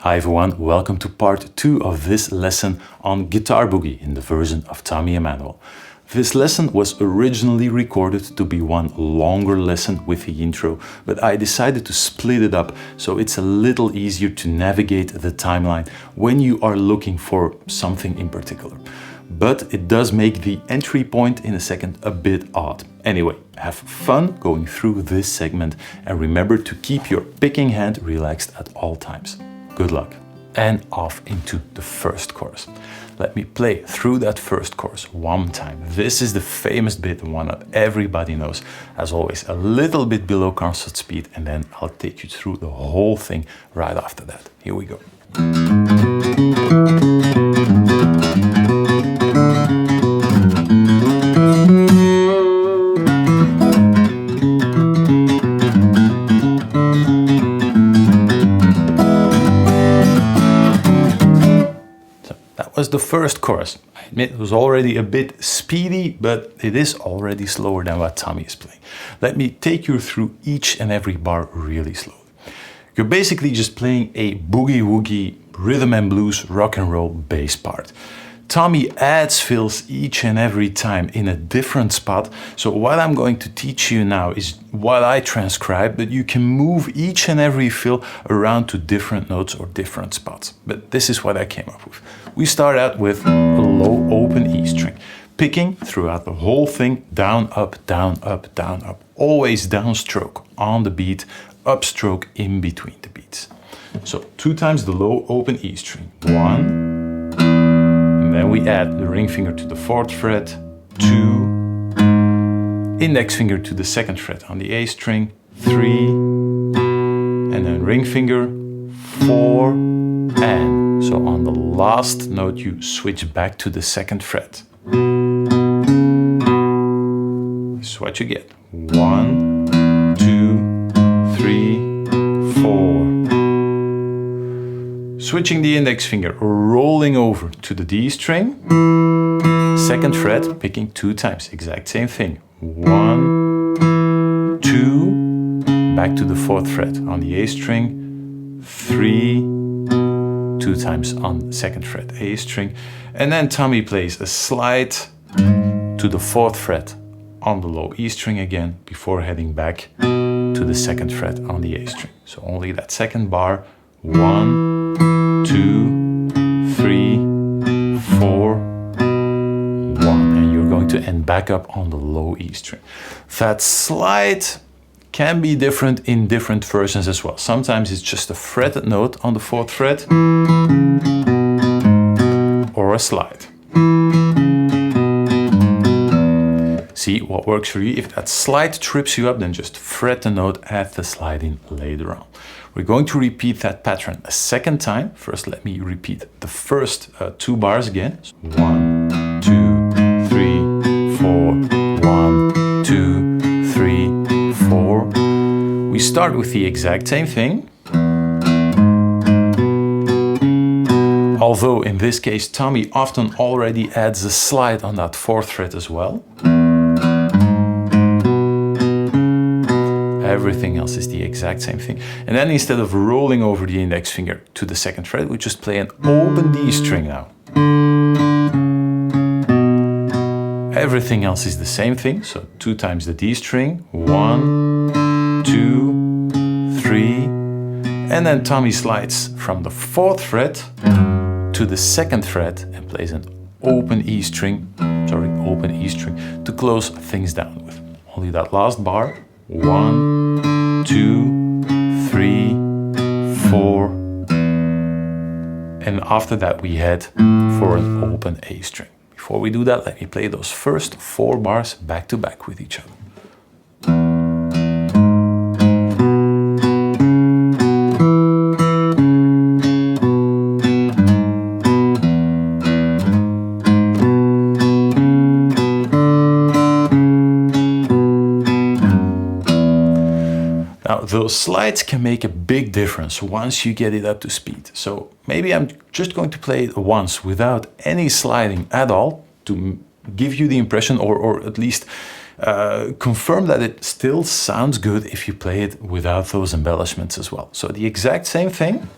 Hi everyone, welcome to part 2 of this lesson on Guitar Boogie in the version of Tommy Emmanuel. This lesson was originally recorded to be one longer lesson with the intro, but I decided to split it up so it's a little easier to navigate the timeline when you are looking for something in particular. But it does make the entry point in a second a bit odd. Anyway, have fun going through this segment and remember to keep your picking hand relaxed at all times. Good luck. And off into the first chorus. Let me play through that first chorus one time. This is the famous bit, the one that everybody knows. As always, a little bit below concert speed, and then I'll take you through the whole thing right after that. Here we go. Was the first chorus. I admit it was already a bit speedy, but it is already slower than what Tommy is playing. Let me take you through each and every bar really slowly. You're basically just playing a boogie-woogie rhythm and blues rock and roll bass part. Tommy adds fills each and every time in a different spot. So what I'm going to teach you now is what I transcribe, but you can move each and every fill around to different notes or different spots. But this is what I came up with. We start out with a low open E string, picking throughout the whole thing, down, up, down, up, down, up. Always downstroke on the beat, upstroke in between the beats. So 2 times the low open E string. 1. Then we add the ring finger to the 4th fret, 2, index finger to the 2nd fret on the A string, 3, and then ring finger, 4, and so on the last note you switch back to the 2nd fret. This is what you get. 1, 2, 3, 4. Switching the index finger, rolling over to the D string, 2nd fret, picking 2 times, exact same thing. 1, 2, back to the 4th fret on the A string, 3, 2 times on the 2nd fret A string, and then Tommy plays a slide to the 4th fret on the low E string again before heading back to the 2nd fret on the A string. So only that second bar, 1, 2, 3, 4, 1, and you're going to end back up on the low E string. That slide can be different in different versions as well. Sometimes it's just a fretted note on the 4th fret or a slide. See what works for you. If that slide trips you up, then just fret the note, add the slide in later on. We're going to repeat that pattern a second time. First, let me repeat the first 2 bars again. 1, 2, 3, 4, 1, 2, 3, 4. We start with the exact same thing. Although in this case, Tommy often already adds a slide on that 4th fret as well. Everything else is the exact same thing. And then instead of rolling over the index finger to the 2nd fret, we just play an open D string now. Everything else is the same thing. So 2 times the D string. 1, 2, 3. And then Tommy slides from the 4th fret to the 2nd fret and plays an open E string, to close things down with. Only that last bar. 1, 2, 3, 4, and after that we head for an open A string. Before we do that, let me play those first 4 bars back to back with each other. Now, those slides can make a big difference once you get it up to speed. So maybe I'm just going to play it once without any sliding at all to give you the impression, or at least confirm that it still sounds good if you play it without those embellishments as well. So the exact same thing.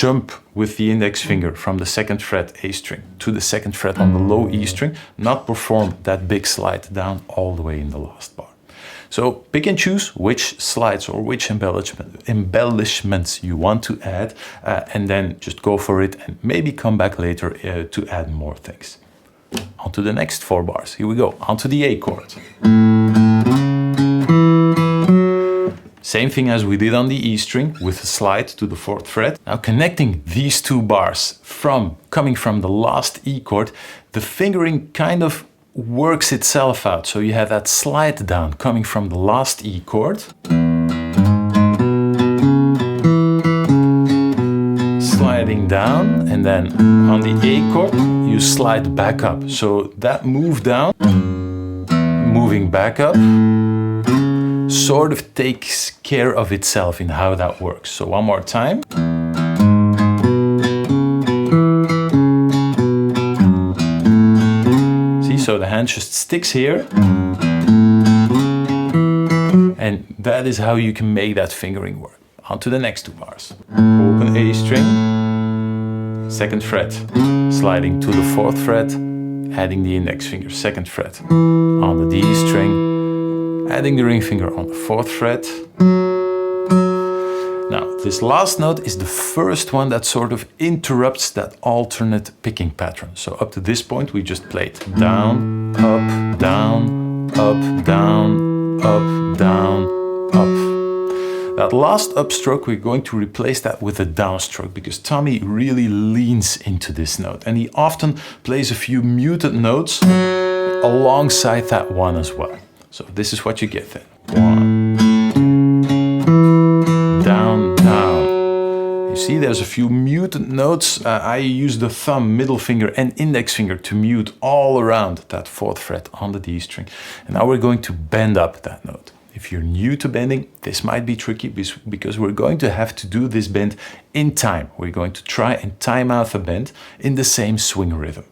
jump with the index finger from the 2nd fret A string to the 2nd fret on the low E string, not perform that big slide down all the way in the last bar. So pick and choose which slides or which embellishments you want to add, and then just go for it and maybe come back later to add more things. On to the next 4 bars. Here we go, onto the A chord. Same thing as we did on the E string with a slide to the 4th fret. Now connecting these 2 bars coming from the last E chord, the fingering kind of works itself out. So you have that slide down coming from the last E chord. Sliding down, and then on the A chord, you slide back up. So that move down, moving back up, sort of takes care of itself in how that works. So one more time. See, so the hand just sticks here. And that is how you can make that fingering work. On to the next 2 bars. Open A string, 2nd fret, sliding to the 4th fret, adding the index finger, 2nd fret, on the D string, adding the ring finger on the 4th fret. Now, this last note is the first one that sort of interrupts that alternate picking pattern. So up to this point, we just played down, up, down, up, down, up, down, up. That last upstroke, we're going to replace that with a downstroke because Tommy really leans into this note, and he often plays a few muted notes alongside that one as well. So this is what you get then. 1, down, down. You see there's a few muted notes. I use the thumb, middle finger and index finger to mute all around that 4th fret on the D string. And now we're going to bend up that note. If you're new to bending, this might be tricky because we're going to have to do this bend in time. We're going to try and time out the bend in the same swing rhythm.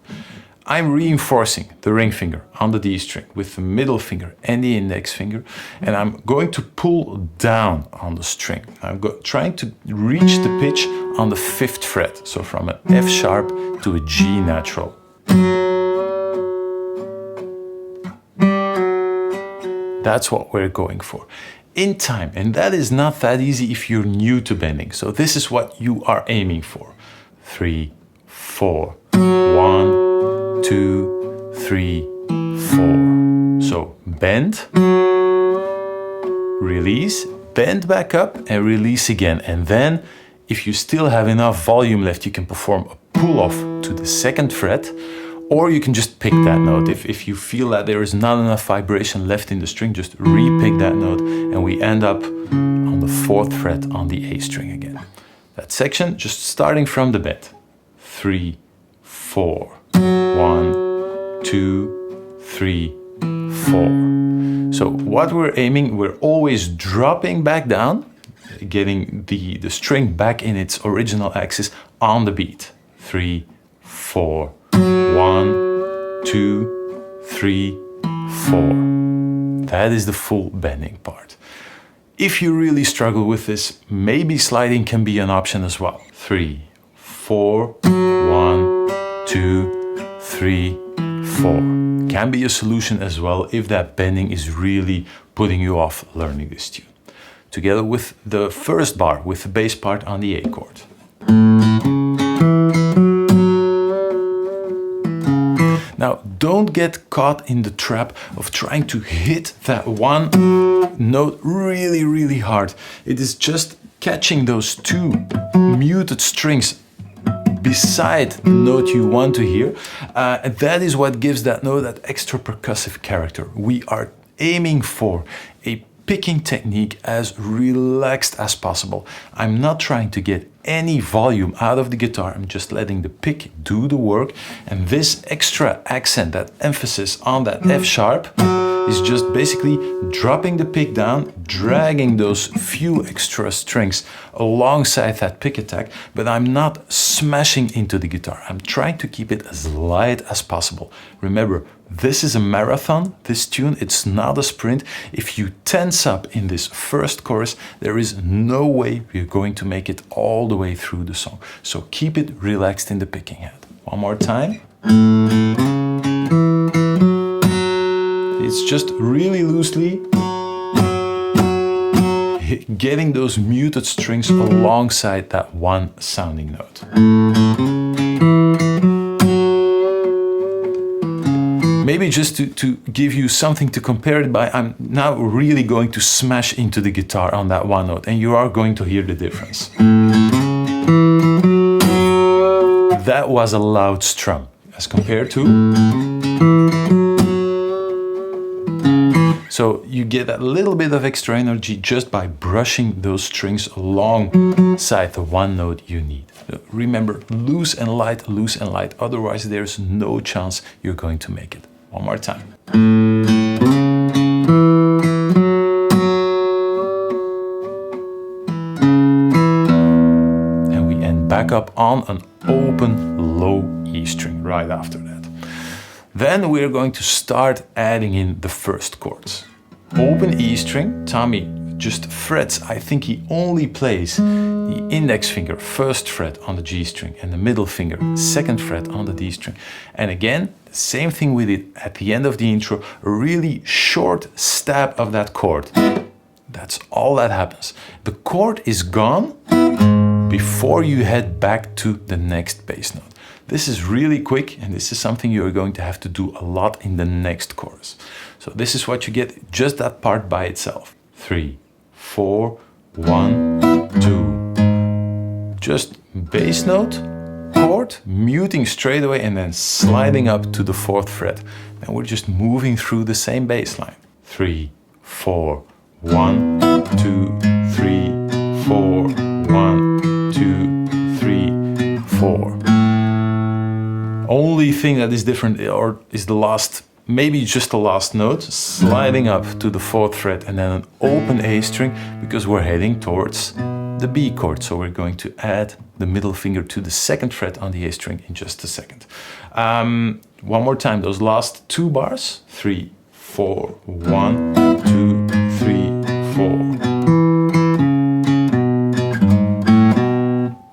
I'm reinforcing the ring finger on the D string with the middle finger and the index finger, and I'm going to pull down on the string. I'm trying to reach the pitch on the 5th fret, so from an F sharp to a G natural. That's what we're going for. In time, and that is not that easy if you're new to bending. So this is what you are aiming for. 3, 4, 1, 2, 3, 4. So bend, release, bend back up and release again. And then if you still have enough volume left, you can perform a pull off to the 2nd fret, or you can just pick that note. If you feel that there is not enough vibration left in the string, just re-pick that note and we end up on the 4th fret on the A string again. That section just starting from the bend. 3, 4, 1, 2, 3, 4. So what we're aiming, we're always dropping back down, getting the string back in its original axis on the beat. 3, 4, 1, 2, 3, 4. That is the full bending part. If you really struggle with this, maybe sliding can be an option as well. 3, 4, 1, 2, 3, 4. Can be a solution as well if that bending is really putting you off learning this tune. Together with the first bar, with the bass part on the A chord. Now, don't get caught in the trap of trying to hit that one note really, really hard. It is just catching those 2 muted strings beside the note you want to hear. And that is what gives that note that extra percussive character. We are aiming for a picking technique as relaxed as possible. I'm not trying to get any volume out of the guitar. I'm just letting the pick do the work. And this extra accent, that emphasis on that F sharp, is just basically dropping the pick down, dragging those few extra strings alongside that pick attack, but I'm not smashing into the guitar. I'm trying to keep it as light as possible. Remember, this is a marathon, this tune, it's not a sprint. If you tense up in this first chorus, there is no way you're going to make it all the way through the song. So keep it relaxed in the picking head. One more time. It's just really loosely getting those muted strings alongside that one sounding note. Maybe just to give you something to compare it by, I'm now really going to smash into the guitar on that one note, and you are going to hear the difference. That was a loud strum as compared to. So you get a little bit of extra energy just by brushing those strings alongside the one note you need. Remember, loose and light, otherwise there's no chance you're going to make it. One more time. And we end back up on an open low E string right after that. Then we're going to start adding in the first chords. Open E string, Tommy just frets, I think he only plays the index finger, first fret on the G string, and the middle finger, second fret on the D string. And again, the same thing we did at the end of the intro, a really short stab of that chord. That's all that happens. The chord is gone before you head back to the next bass note. This is really quick, and this is something you're going to have to do a lot in the next chorus. So this is what you get, just that part by itself. 3, 4, 1, 2. Just bass note, chord, muting straight away, and then sliding up to the 4th fret. And we're just moving through the same bass line. 3, 4, 1, 2, 3, 4, 1, 2, 3, 4. Only thing that is different is the last, maybe just the last note, sliding up to the 4th fret and then an open A string, because we're heading towards the B chord. So we're going to add the middle finger to the 2nd fret on the A string in just a second. One more time, those last 2 bars. 3, 4, 1, 2, 3, 4.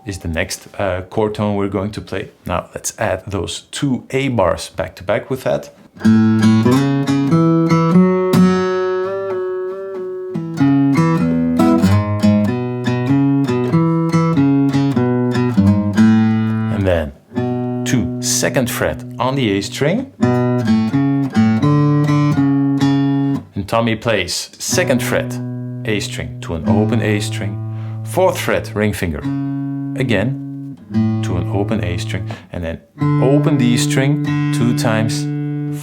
Is the next chord tone we're going to play. Now let's add those 2 A bars back to back with that. And then 2 2nd fret on the A string. And Tommy plays 2nd fret A string to an open A string, 4th fret ring finger again to an open A string, and then open D string 2 times,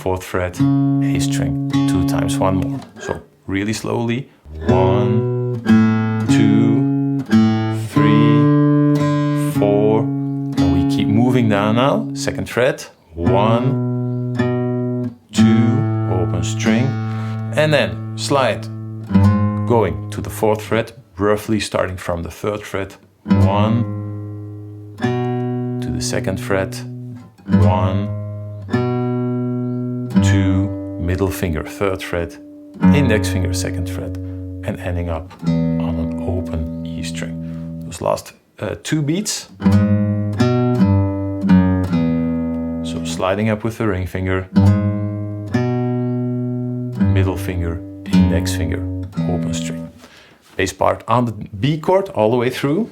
4th fret A string 2 times, one more. So really slowly. 1, 2, 3, 4. And we keep moving down now. 2nd fret. 1, 2, open string, and then slide going to the 4th fret, roughly starting from the 3rd fret. 1 to the 2nd fret, 1, 2, middle finger 3rd fret, index finger 2nd fret, and ending up on an open E string. Those last 2 beats. So sliding up with the ring finger, middle finger, index finger, open string. Bass part on the B chord all the way through.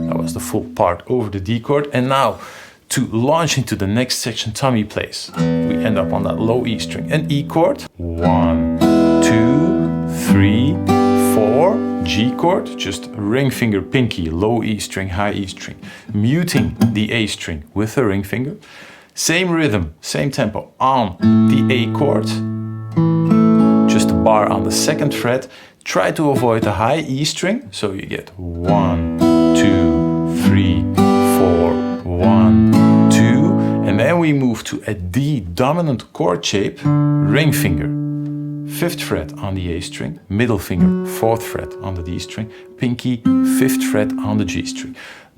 That was the full part over the D chord. And now to launch into the next section Tommy plays, we end up on that low E string. An E chord. 1, 2, 3, 4. G chord, just ring finger, pinky, low E string, high E string, muting the A string with the ring finger. Same rhythm, same tempo on the A chord, just a bar on the 2nd fret. Try to avoid the high E string, so you get 1, 2, 4, 1, 2, and then we move to a D dominant chord shape, ring finger, 5th fret on the A string, middle finger, 4th fret on the D string, pinky, 5th fret on the G string.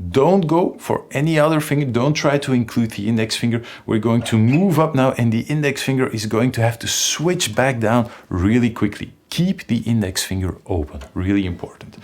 Don't go for any other finger, don't try to include the index finger. We're going to move up now and the index finger is going to have to switch back down really quickly. Keep the index finger open, really important.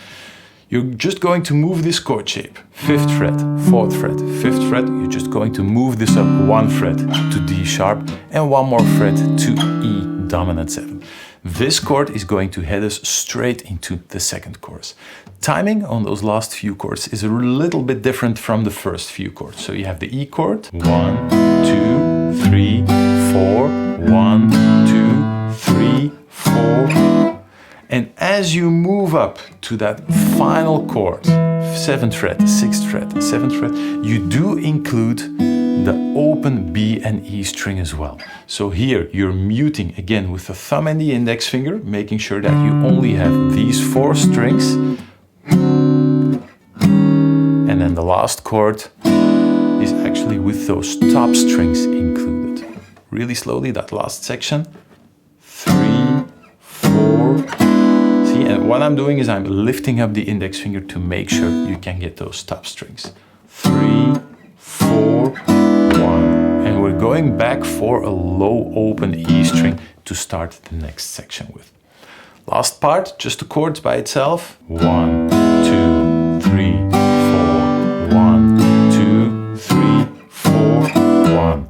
You're just going to move this chord shape, 5th fret, 4th fret, 5th fret. You're just going to move this up 1 fret to D sharp and 1 more fret to E dominant 7. This chord is going to head us straight into the second chorus. Timing on those last few chords is a little bit different from the first few chords. So you have the E chord, 1, 2, 3, 4, 1, 2, 3, 4. And as you move up to that final chord, 7th fret, 6th fret, 7th fret, you do include the open B and E string as well. So here you're muting again with the thumb and the index finger, making sure that you only have these 4 strings. And then the last chord is actually with those top strings included. Really slowly, that last section. 3, 4. See, and what I'm doing is I'm lifting up the index finger to make sure you can get those top strings. 3, 4, 1. And we're going back for a low open E string to start the next section with. Last part, just the chords by itself. 1, 2, 3, 4. 1, 2, 3, 4, 1.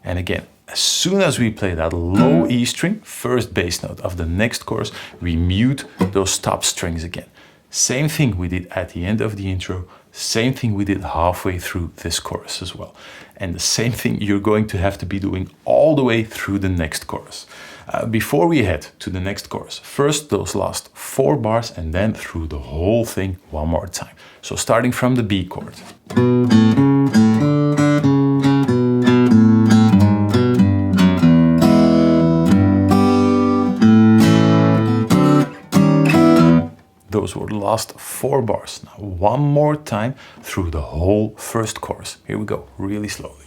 And again, as soon as we play that low E string, first bass note of the next chorus, we mute those top strings again. Same thing we did at the end of the intro, same thing we did halfway through this chorus as well. And the same thing you're going to have to be doing all the way through the next chorus. Before we head to the next chorus, first those last 4 bars and then through the whole thing one more time. So starting from the B chord. Those were the last 4 bars. Now one more time through the whole first chorus. Here we go, really slowly.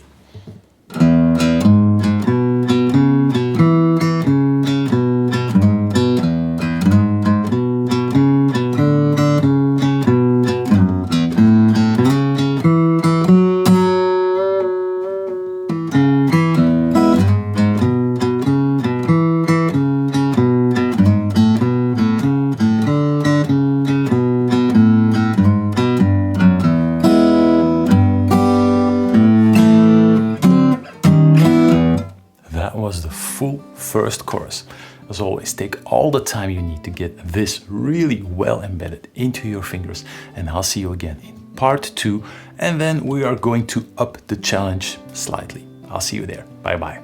Was the full first chorus. As always, take all the time you need to get this really well embedded into your fingers, and I'll see you again in part 2, and then we are going to up the challenge slightly. I'll see you there. Bye bye.